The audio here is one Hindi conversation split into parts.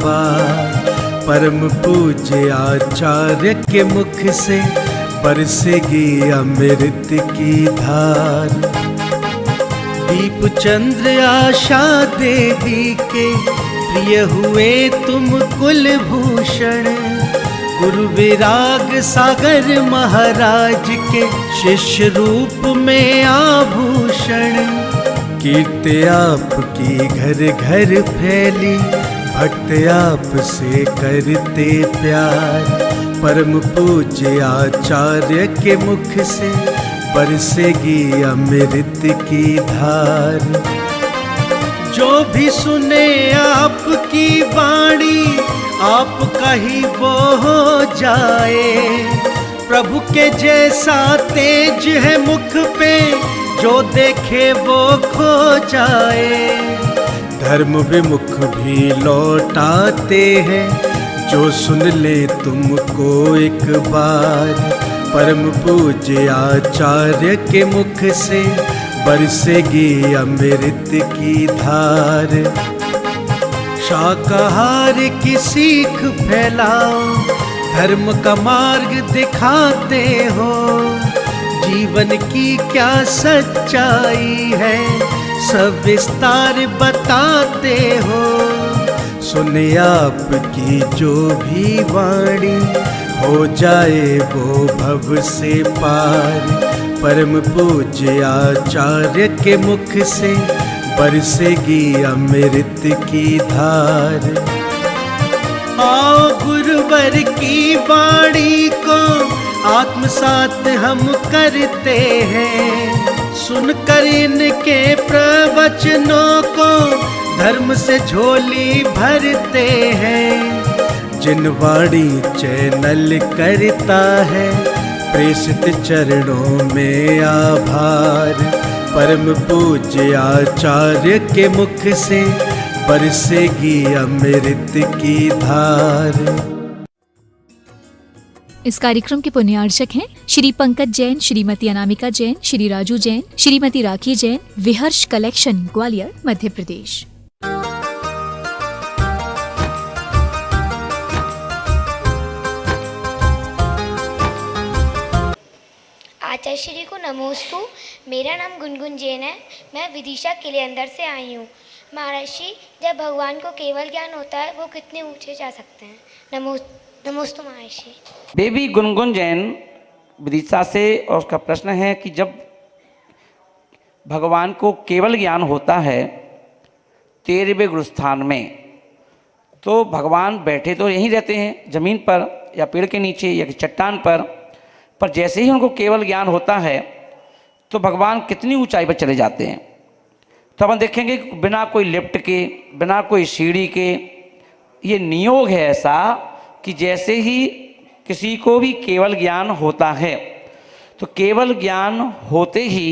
बार। परम पूज्य आचार्य के मुख से बरसेगी अमृत की धार। दीप चंद्र आशा देवी के प्रिय हुए तुम कुलभूषण। गुरु विराग सागर महाराज के शिष्य रूप में आभूषण। कीर्ति आपकी घर घर फैली, भक्त आप से करते प्यार। परम पूज्य आचार्य के मुख से बरसेगी अमृत की धार। जो भी सुने आपकी वाणी, आपका ही वो हो जाए। प्रभु के जैसा तेज है मुख पे, जो देखे वो खो जाए। धर्म विमुख भी लौटाते हैं, जो सुन ले तुमको एक बार। परम पूज्य आचार्य के मुख से बरसेगी अमृत की धार। शाकाहार की सीख फैलाओ, धर्म का मार्ग दिखाते हो। जीवन की क्या सच्चाई है, सविस्तार बताते हो। सुने आपकी जो भी वाणी, हो जाए वो भव से पार। परम पूज्य आचार्य के मुख से बरसेगी अमृत की धार। आओ गुरुवर की वाणी को आत्मसात हम करते हैं। सुनकर इनके प्रवचनों को धर्म से झोली भरते हैं। जिन वाणी चैनल करता है, प्रेषित चरणों में आभार। परम पूज्य आचार्य के मुख से बरसेगी अमृत की धार। इस कार्यक्रम के पुण्यार्चक हैं श्री पंकज जैन, श्रीमती अनामिका जैन, श्री राजू जैन, श्रीमती राखी जैन, विहर्ष कलेक्शन, ग्वालियर, मध्य प्रदेश। आचार्य श्री को नमोस्तु। मेरा नाम गुनगुन जैन है। मैं विदिशा किले अंदर से आई हूँ। महर्षि, जब भगवान को केवल ज्ञान होता है, वो कितने ऊंचे जा सकते हैं? नमोस्तु महर्षि। बेबी गुनगुन जैन विदिशा से, और उसका प्रश्न है कि जब भगवान को केवल ज्ञान होता है 13वें गुरुस्थान में, तो भगवान बैठे तो यहीं रहते हैं ज़मीन पर या पेड़ के नीचे या चट्टान पर जैसे ही उनको केवल ज्ञान होता है तो भगवान कितनी ऊंचाई पर चले जाते हैं। तो अपन देखेंगे बिना कोई लिफ्ट के, बिना कोई सीढ़ी के, ये नियोग है ऐसा कि जैसे ही किसी को भी केवल ज्ञान होता है तो केवल ज्ञान होते ही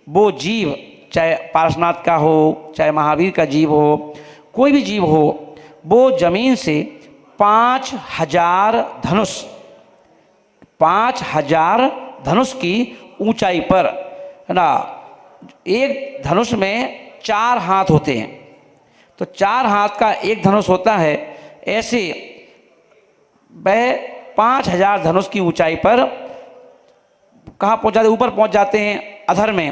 वो जीव, चाहे पार्श्वनाथ का हो, चाहे महावीर का जीव हो, कोई भी जीव हो, वो जमीन से 5000 धनुष की ऊंचाई पर, है ना। एक धनुष में 4 हाथ होते हैं, तो 4 हाथ का एक धनुष होता है। ऐसे वह 5000 धनुष की ऊंचाई पर कहाँ पहुँच जाते, ऊपर पहुँच जाते हैं अधर में,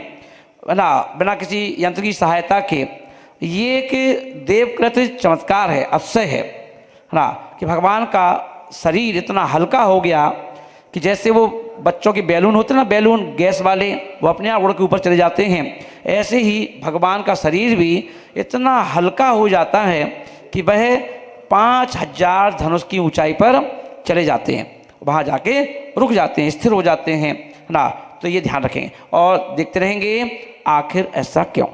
है ना, बिना किसी यंत्र की सहायता के। ये एक देवकृत चमत्कार है, अतिशय है ना, कि भगवान का शरीर इतना हल्का हो गया कि जैसे वो बच्चों के बैलून होते हैं ना, बैलून गैस वाले, वो अपने आप उड़ के ऊपर चले जाते हैं। ऐसे ही भगवान का शरीर भी इतना हल्का हो जाता है कि वह 5000 धनुष की ऊंचाई पर चले जाते हैं, वहाँ जाके रुक जाते हैं, स्थिर हो जाते हैं ना। तो ये ध्यान रखें और देखते रहेंगे आखिर ऐसा क्यों।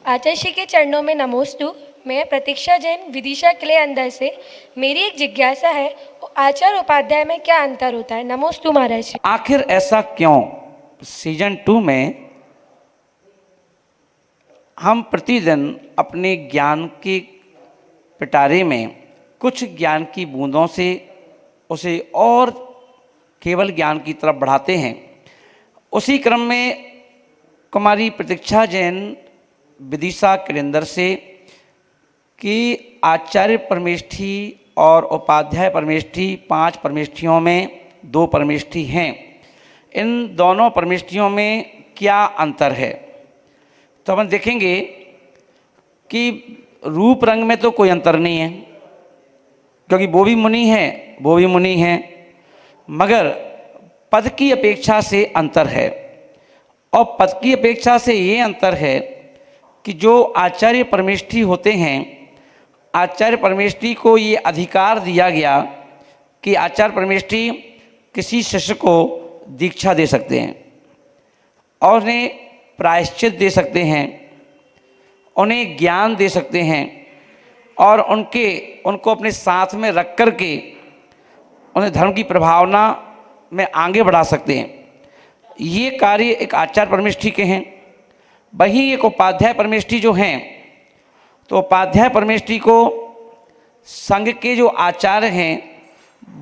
आचार्य श्री के चरणों में नमोस्तु। मैं प्रतीक्षा जैन विदिशा किले अंदर से। मेरी एक जिज्ञासा है, आचार्य उपाध्याय में क्या अंतर होता है? नमोस्तु महाराज। आखिर ऐसा क्यों सीजन 2 में हम प्रतिदिन अपने ज्ञान के पिटारे में कुछ ज्ञान की बूंदों से उसे और केवल ज्ञान की तरफ बढ़ाते हैं। उसी क्रम में कुमारी प्रतीक्षा जैन विदिशा किले अंदर से कि आचार्य परमेष्ठी और उपाध्याय परमेष्ठी 5 परमेष्ठियों में 2 परमेष्ठी हैं। इन दोनों परमेष्ठियों में क्या अंतर है? तो अपन देखेंगे कि रूप रंग में तो कोई अंतर नहीं है, क्योंकि वो भी मुनि हैं, वो भी मुनि हैं, मगर पद की अपेक्षा से अंतर है। और पद की अपेक्षा से ये अंतर है कि जो आचार्य परमेष्ठी होते हैं, आचार्य परमेष्ठी को ये अधिकार दिया गया कि आचार्य परमेष्ठी किसी शिष्य को दीक्षा दे सकते हैं और उन्हें प्रायश्चित दे सकते हैं, उन्हें ज्ञान दे सकते हैं और उनको अपने साथ में रख कर के उन्हें धर्म की प्रभावना में आगे बढ़ा सकते हैं। ये कार्य एक आचार्य परमेष्ठी के हैं। वहीं एक उपाध्याय परमेष्ठी जो हैं, तो उपाध्याय परमेष्ठी को संघ के जो आचार्य हैं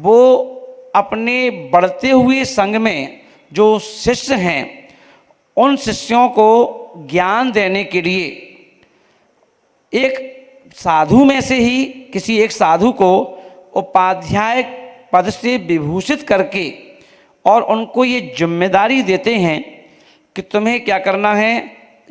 वो अपने बढ़ते हुए संघ में जो शिष्य हैं उन शिष्यों को ज्ञान देने के लिए एक साधु में से ही किसी एक साधु को उपाध्याय पद से विभूषित करके और उनको ये जिम्मेदारी देते हैं कि तुम्हें क्या करना है।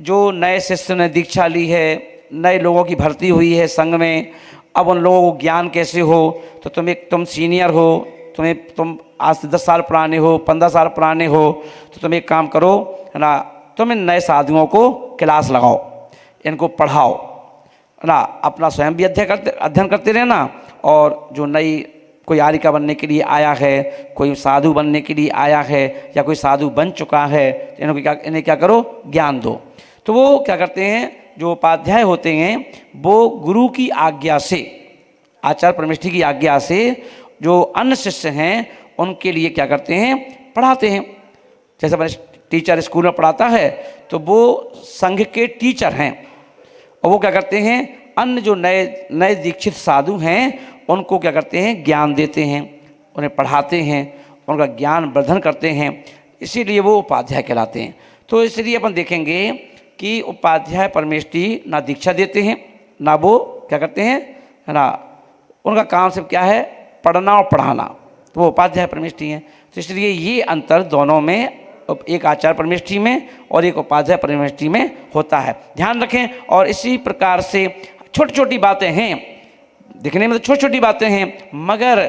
जो नए शिष्य ने दीक्षा ली है, नए लोगों की भर्ती हुई है संघ में, अब उन लोगों को ज्ञान कैसे हो, तो तुम सीनियर हो, तुम आज से 10 साल पुराने हो, 15 साल पुराने हो, तो तुम एक काम करो, है ना, तुम इन नए साधुओं को क्लास लगाओ, इनको पढ़ाओ, है ना, अपना स्वयं भी अध्ययन करते रहना, और जो नई कोई आरिका बनने के लिए आया है, कोई साधु बनने के लिए आया है या कोई साधु बन चुका है, तो इन्हें क्या करो, ज्ञान दो। तो वो क्या करते हैं, जो उपाध्याय होते हैं वो गुरु की आज्ञा से, आचार्य परमेष्ठी की आज्ञा से जो अन्य शिष्य हैं उनके लिए क्या करते हैं, पढ़ाते हैं। जैसे अपने टीचर स्कूल में पढ़ाता है तो वो संघ के टीचर हैं, और वो क्या करते हैं, अन्य जो नए दीक्षित साधु हैं उनको क्या करते हैं, ज्ञान देते हैं, उन्हें पढ़ाते हैं, उनका ज्ञान वर्धन करते हैं, इसीलिए वो उपाध्याय कहलाते हैं। तो इसलिए अपन देखेंगे कि उपाध्याय परमेष्ठी ना दीक्षा देते हैं, ना वो क्या करते हैं, है ना, उनका काम सिर्फ क्या है, पढ़ना और पढ़ाना, तो वो उपाध्याय परमेष्ठी हैं। तो इसलिए ये अंतर दोनों में, एक आचार्य परमेष्ठी में और एक उपाध्याय परमेष्ठी में होता है, ध्यान रखें। और इसी प्रकार से छोटी छोटी बातें हैं, दिखने में तो छोटी छोटी बातें हैं, मगर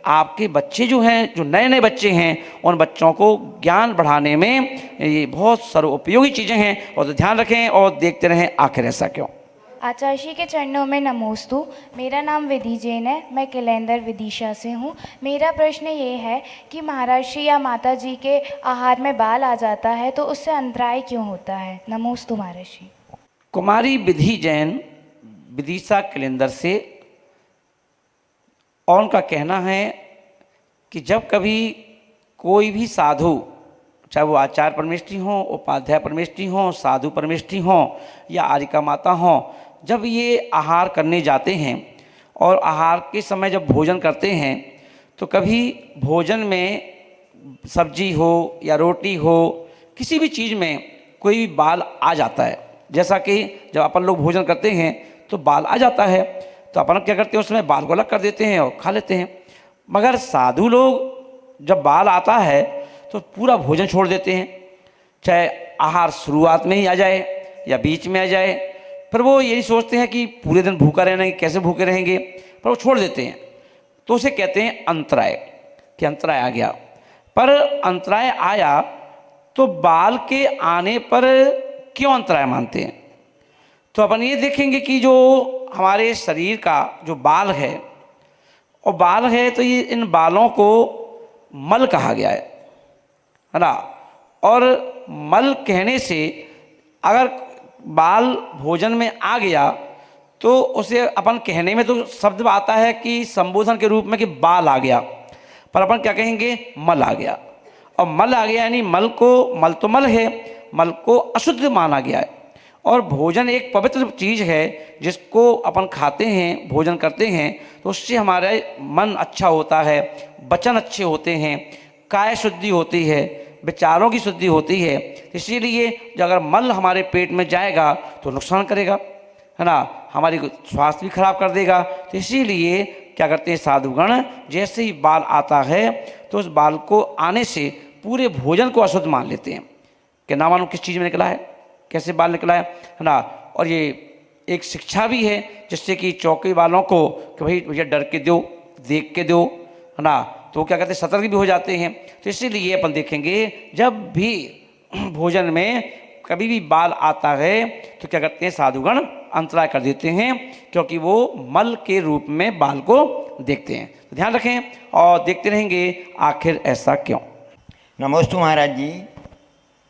आपके बच्चे जो हैं, जो नए नए बच्चे हैं, उन बच्चों को ज्ञान बढ़ाने में ये बहुत सर्वोपयोगी चीज़ें हैं, और तो ध्यान रखें और देखते रहें आखिर ऐसा क्यों। आचार्य जी के चरणों में नमोस्तु। मेरा नाम विधि जैन है, मैं किलेंदर विदिशा से हूँ। मेरा प्रश्न ये है कि महर्षि या माता जी के आहार में बाल आ जाता है तो उससे अंतराय क्यों होता है? नमोस्तु महर्षि। कुमारी विधि जैन विदिशा किलेंदर से, और उनका कहना है कि जब कभी कोई भी साधु, चाहे वो आचार्य परमेष्ठी हों, उपाध्याय परमेष्ठी हों, साधु परमेष्ठी हों या आरिका माता हों, जब ये आहार करने जाते हैं और आहार के समय जब भोजन करते हैं तो कभी भोजन में सब्जी हो या रोटी हो, किसी भी चीज़ में कोई भी बाल आ जाता है। जैसा कि जब अपन लोग भोजन करते हैं तो बाल आ जाता है, तो अपन क्या करते हैं, उसमें बाल को अलग कर देते हैं और खा लेते हैं। मगर साधु लोग जब बाल आता है तो पूरा भोजन छोड़ देते हैं, चाहे आहार शुरुआत में ही आ जाए या बीच में आ जाए, पर वो यही सोचते हैं कि पूरे दिन भूखा रहना है, कैसे भूखे रहेंगे, पर वो छोड़ देते हैं। तो उसे कहते हैं अंतराय, कि अंतराय आ गया। पर अंतराय आया तो बाल के आने पर क्यों अंतराय मानते हैं? तो अपन ये देखेंगे कि जो हमारे शरीर का जो बाल है, और बाल है तो ये इन बालों को मल कहा गया है ना। और मल कहने से अगर बाल भोजन में आ गया तो उसे अपन कहने में तो शब्द आता है कि संबोधन के रूप में कि बाल आ गया, पर अपन क्या कहेंगे, मल आ गया। और मल आ गया यानी मल तो मल है, मल को अशुद्ध माना गया है। और भोजन एक पवित्र चीज़ है जिसको अपन खाते हैं, भोजन करते हैं, तो उससे हमारा मन अच्छा होता है, वचन अच्छे होते हैं, काय शुद्धि होती है, विचारों की शुद्धि होती है। इसीलिए जो अगर मल हमारे पेट में जाएगा तो नुकसान करेगा, है ना, हमारी स्वास्थ्य भी खराब कर देगा। तो इसीलिए क्या करते हैं साधुगण, जैसे ही बाल आता है तो उस बाल को आने से पूरे भोजन को अशुद्ध मान लेते हैं कि ना मालूम किस चीज़ में निकला है, कैसे बाल निकला है ना। और ये एक शिक्षा भी है जिससे कि चौके वालों को कि भाई भैया डर के दो, देख के दो, है ना, तो क्या कहते हैं सतर्क भी हो जाते हैं। तो इसीलिए अपन देखेंगे जब भी भोजन में कभी भी बाल आता है तो क्या करते हैं साधुगण अंतराय कर देते हैं, क्योंकि वो मल के रूप में बाल को देखते हैं। तो ध्यान रखें और देखते रहेंगे आखिर ऐसा क्यों। नमोस्तु महाराज जी,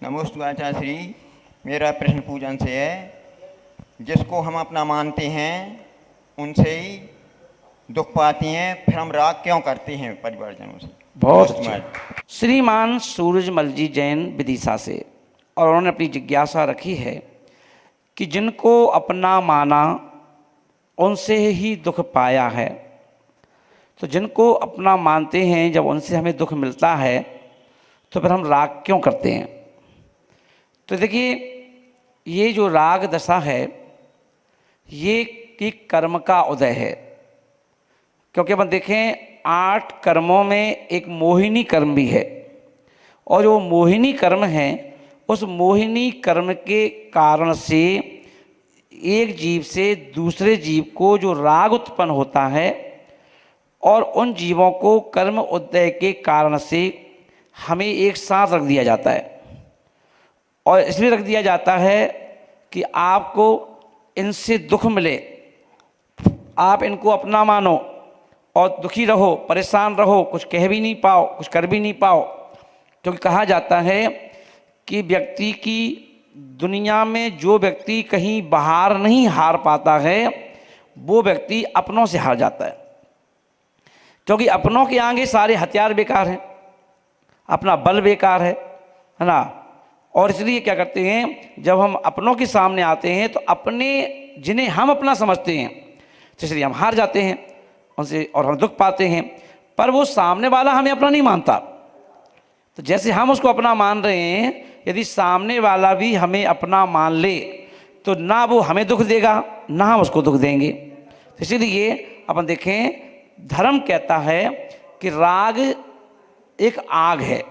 नमोस्तु आचार्य श्री। मेरा प्रश्न पूजन से है, जिसको हम अपना मानते हैं उनसे ही दुख पाती हैं, फिर हम राग क्यों करते हैं परिवारजनों से? बहुत अच्छा। श्रीमान सूरजमल जी जैन विदिशा से, और उन्होंने अपनी जिज्ञासा रखी है कि जिनको अपना माना उनसे ही दुख पाया है। तो जिनको अपना मानते हैं जब उनसे हमें दुख मिलता है तो फिर हम राग क्यों करते हैं? तो देखिए ये जो राग दशा है ये कि कर्म का उदय है, क्योंकि अपन देखें 8 कर्मों में एक मोहिनी कर्म भी है, और जो मोहिनी कर्म है उस मोहिनी कर्म के कारण से एक जीव से दूसरे जीव को जो राग उत्पन्न होता है, और उन जीवों को कर्म उदय के कारण से हमें एक साथ रख दिया जाता है। और इसलिए रख दिया जाता है कि आपको इनसे दुख मिले, आप इनको अपना मानो और दुखी रहो, परेशान रहो, कुछ कह भी नहीं पाओ, कुछ कर भी नहीं पाओ। क्योंकि कहा जाता है कि व्यक्ति की दुनिया में जो व्यक्ति कहीं बाहर नहीं हार पाता है वो व्यक्ति अपनों से हार जाता है, क्योंकि अपनों के आगे सारे हथियार बेकार हैं, अपना बल बेकार है ना। और इसलिए क्या करते हैं जब हम अपनों के सामने आते हैं तो अपने जिन्हें हम अपना समझते हैं तो इसलिए हम हार जाते हैं उनसे और हम दुख पाते हैं। पर वो सामने वाला हमें अपना नहीं मानता, तो जैसे हम उसको अपना मान रहे हैं, यदि सामने वाला भी हमें अपना मान ले तो ना वो हमें दुख देगा ना हम उसको दुख देंगे। तो इसीलिए अपन देखें धर्म कहता है कि राग एक आग है।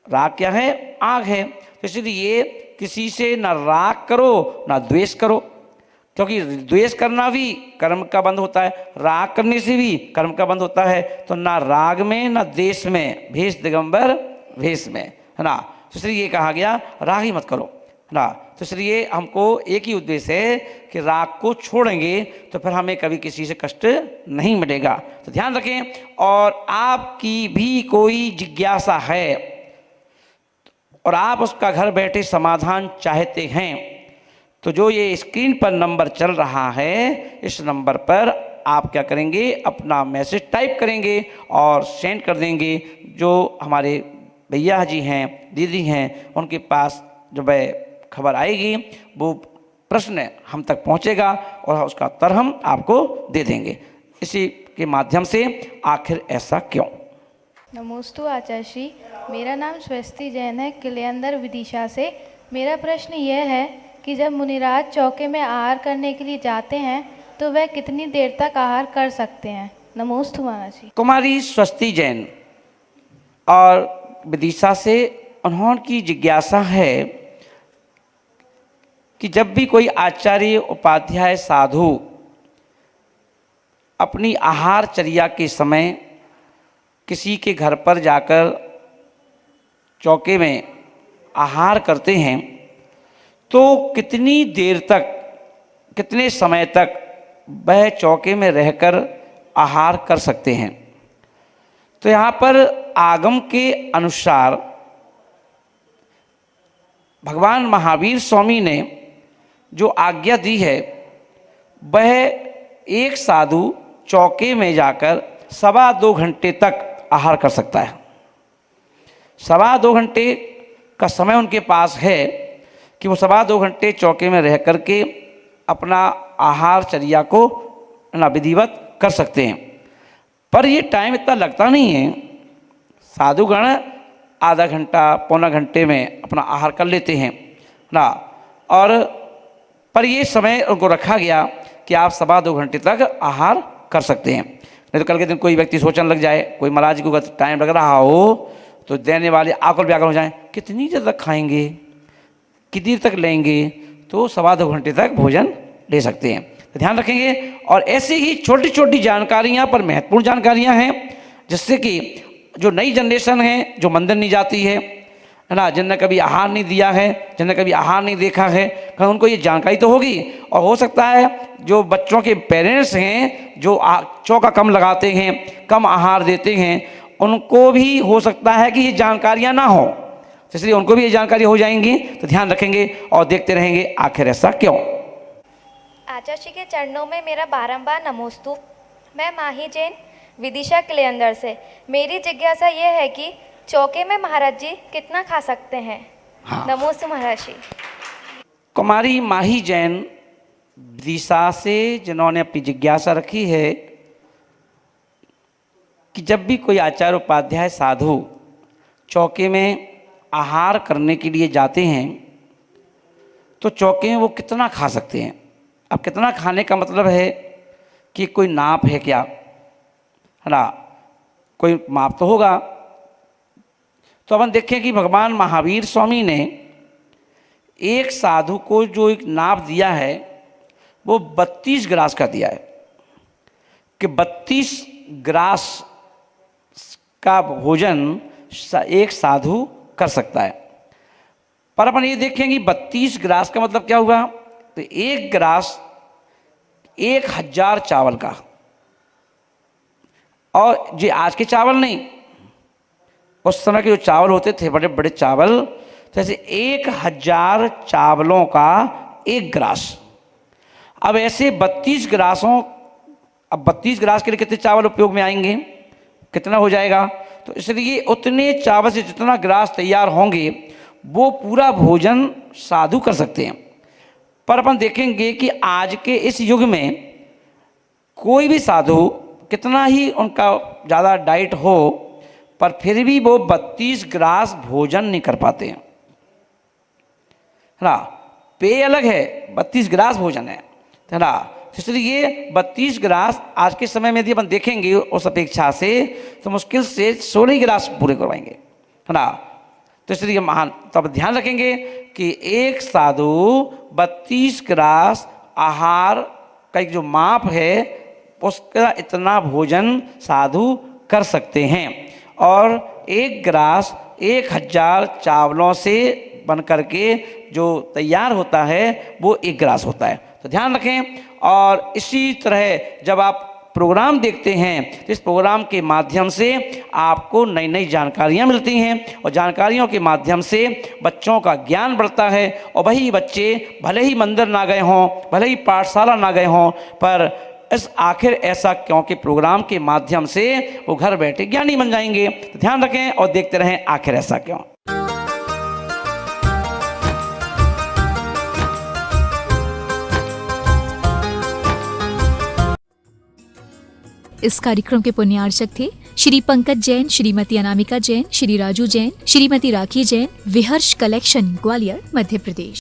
राग क्या है? आग है। तो इसलिए किसी से ना राग करो ना द्वेष करो, क्योंकि द्वेष करना भी कर्म का बंध होता है, राग करने से भी कर्म का बंध होता है। तो ना राग में ना द्वेष में, भेष दिगंबर भेष में, है ना। तो इसलिए ये कहा गया राग ही मत करो ना। तो इसलिए हमको एक ही उद्देश्य है कि राग को छोड़ेंगे तो फिर हमें कभी किसी से कष्ट नहीं मिलेगा। तो ध्यान रखें। और आपकी भी कोई जिज्ञासा है और आप उसका घर बैठे समाधान चाहते हैं तो जो ये स्क्रीन पर नंबर चल रहा है, इस नंबर पर आप क्या करेंगे, अपना मैसेज टाइप करेंगे और सेंड कर देंगे। जो हमारे भैया जी हैं, दीदी हैं, उनके पास जब खबर आएगी वो प्रश्न हम तक पहुंचेगा और उसका उत्तर हम आपको दे देंगे। इसी के माध्यम से आखिर ऐसा क्यों। नमोस्तु आचार्य श्री। मेरा नाम स्वस्ति जैन है, किलेंदर विदिशा से। मेरा प्रश्न यह है कि जब मुनिराज चौके में आहार करने के लिए जाते हैं तो वह कितनी देर तक आहार कर सकते हैं? नमोस्तु महाराज जी। कुमारी स्वस्ति जैन और विदिशा से, उन्होंने की जिज्ञासा है कि जब भी कोई आचार्य उपाध्याय साधु अपनी आहारचर्या के समय किसी के घर पर जाकर चौके में आहार करते हैं तो कितनी देर तक, कितने समय तक वह चौके में रहकर आहार कर सकते हैं। तो यहाँ पर आगम के अनुसार भगवान महावीर स्वामी ने जो आज्ञा दी है वह एक साधु चौके में जाकर 2.25 घंटे तक आहार कर सकता है। 2.25 घंटे का समय उनके पास है कि वो 2.25 घंटे चौके में रह करके अपना आहारचर्या को ना विधिवत कर सकते हैं। पर ये टाइम इतना लगता नहीं है, साधुगण आधा घंटा पौना घंटे में अपना आहार कर लेते हैं ना। और पर ये समय उनको रखा गया कि आप 2.25 घंटे तक आहार कर सकते हैं। नहीं तो कल के दिन कोई व्यक्ति सोचने लग जाए, कोई महाराज जी को अगर टाइम लग रहा हो तो देने वाले आकुल व्याकुल हो जाएं, कितनी देर तक खाएंगे, कितनी देर तक लेंगे, तो 1.25 घंटे तक भोजन ले सकते हैं। तो ध्यान रखेंगे। और ऐसे ही छोटी छोटी जानकारियाँ पर महत्वपूर्ण जानकारियाँ हैं, जिससे कि जो नई जनरेशन है, जो मंदिर नहीं जाती है ना, जिनने कभी आहार नहीं दिया है, जिनने कभी आहार नहीं देखा है, उनको ये जानकारी तो होगी। और हो सकता है जो बच्चों के पेरेंट्स हैं, जो चौका कम लगाते हैं, कम आहार देते हैं, उनको भी हो सकता है कि ये जानकारियाँ ना हो, इसलिए उनको भी ये जानकारी हो जाएंगी। तो ध्यान रखेंगे और देखते रहेंगे आखिर ऐसा क्यों। आचार्य जी के चरणों में मेरा बारंबार नमोस्तु। मैं माही जैन विदिशा किले अंदर से। मेरी जिज्ञासा ये है कि चौके में महाराज जी कितना खा सकते हैं? हाँ। नमोस्तु महाराज जी। कुमारी माही जैन विदिशा से, जिन्होंने अपनी जिज्ञासा रखी है कि जब भी कोई आचार्य उपाध्याय साधु चौके में आहार करने के लिए जाते हैं तो चौके में वो कितना खा सकते हैं। अब कितना खाने का मतलब है कि कोई नाप है क्या, है ना, कोई माप तो होगा। तो अपन देखें कि भगवान महावीर स्वामी ने एक साधु को जो एक नाप दिया है वो 32 ग्रास का दिया है कि 32 ग्रास का भोजन एक साधु कर सकता है। पर अपन ये देखें कि 32 ग्रास का मतलब क्या हुआ, तो एक ग्रास 1000 चावल का, और ये आज के चावल नहीं, उस समय के जो चावल होते थे बड़े बड़े चावल, तो ऐसे 1000 चावलों का एक ग्रास। अब ऐसे 32 ग्रासों, अब 32 ग्रास के लिए कितने चावल उपयोग में आएंगे, कितना हो जाएगा, तो इसलिए उतने चावल से जितना ग्रास तैयार होंगे वो पूरा भोजन साधु कर सकते हैं। पर अपन देखेंगे कि आज के इस युग में कोई भी साधु कितना ही उनका ज़्यादा डाइट हो, पर फिर भी वो 32 ग्रास भोजन नहीं कर पाते हैं, है ना। पेय अलग है, 32 ग्रास भोजन है ना। इसलिए 32 ग्रास आज के समय में यदि अपन देखेंगे उस अपेक्षा से तो मुश्किल से 16 ग्रास पूरे करवाएंगे, है ना। तो इसलिए महान, तो अब ध्यान रखेंगे कि एक साधु 32 ग्रास आहार का एक जो माप है उसका इतना भोजन साधु कर सकते हैं। और एक ग्रास 1000 चावलों से बन करके जो तैयार होता है वो एक ग्रास होता है। तो ध्यान रखें। और इसी तरह जब आप प्रोग्राम देखते हैं तो इस प्रोग्राम के माध्यम से आपको नई नई जानकारियाँ मिलती हैं, और जानकारियों के माध्यम से बच्चों का ज्ञान बढ़ता है। और वही बच्चे भले ही मंदिर ना गए हों, भले ही पाठशाला ना गए हों, पर इस आखिर ऐसा क्यों के प्रोग्राम के माध्यम से वो घर बैठे ज्ञानी बन जाएंगे। तो ध्यान रखें और देखते रहें आखिर ऐसा क्यों। इस कार्यक्रम के पुण्यार्चक थे श्री पंकज जैन, श्रीमती अनामिका जैन, श्री राजू जैन, श्रीमती राखी जैन, विहर्ष कलेक्शन, ग्वालियर, मध्य प्रदेश।